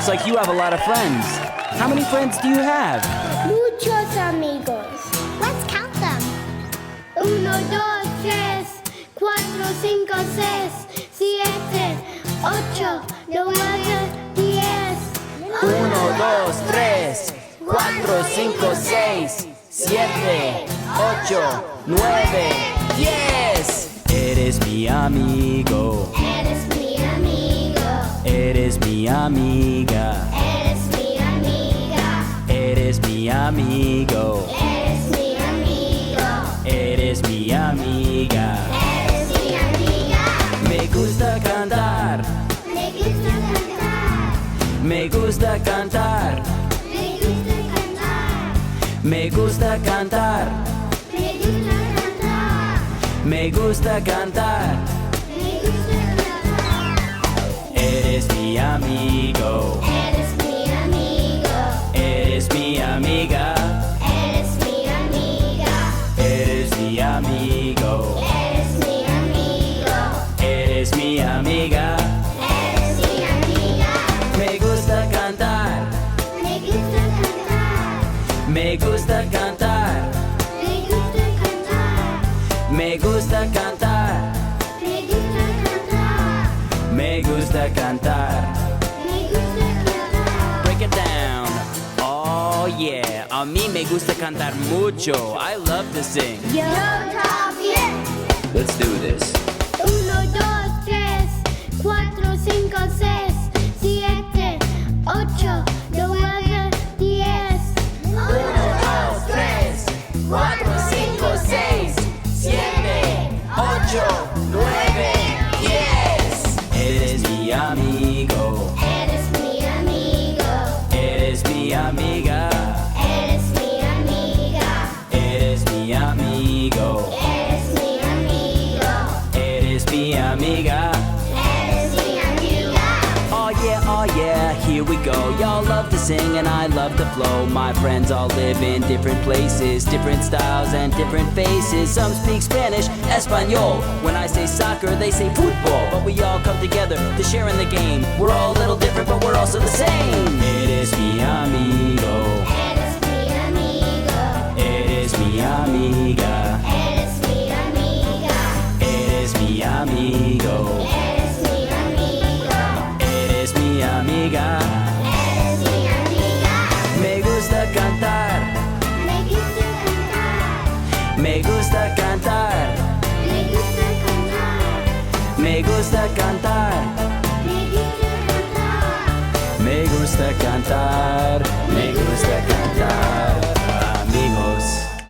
looks like you have a lot of friends. How many friends do you have? Muchos amigos. Let's count them. 1, 2, 3, 4, 5, 6, 7, 8, 9, 10. 1, 2, 3, 4, 5, 6, 7, 8, 9, 10. Eres mi amigo. Eres mi amigo. Eres mi amiga. Eres mi amiga. Eres mi amigo. Eres mi amigo. Eres mi amiga. Eres mi amiga. Me gusta cantar. Me gusta cantar. Me gusta cantar. Me gusta cantar. Me gusta cantar. Me gusta cantar. Me gusta cantar. Me gusta cantar. Eres mi amigo. Eres mi amigo. Eres mi amiga. Eres mi amiga. Eres mi amigo. Eres mi amigo. Eres mi amiga. Eres mi amiga. Me gusta cantar. Me gusta cantar. Me gusta cantar. Me gusta cantar. Me gusta cantar. Me gusta cantar. Me gusta cantar. Me gusta cantar. Break it down. Oh yeah, a mí me gusta cantar mucho. I love to sing. Yo también. Let's do this. 1, 2, 3, 4, 5, 6, 7, 8, 9, 10. 1, 2, 3, 4, 5, 6, 7, 8, 9, 10. Eres mi amigo. Eres mi amigo. Eres mi amiga. Eres mi amiga. Eres mi amigo. Eres mi amigo. Eres mi amiga. Eres mi amiga. Oh yeah, here we go. Y'all love to sing and I love to flow. My friends all live in different places, different styles and different faces. Some speak Spanish, Espanol. When I say soccer, they say football. But we all come together to share in the game. We're all a little different, but we're also the same. Eres mi amigo. Eres mi amigo. Eres mi amiga. Eres mi amiga. Eres mi amigo. Eres mi amigo. Eres mi amiga. Eres mi amiga. Me gusta cantar. Me gusta cantar. Me gusta cantar. Me gusta cantar. Me gusta cantar. Me gusta cantar. Me gusta cantar. Me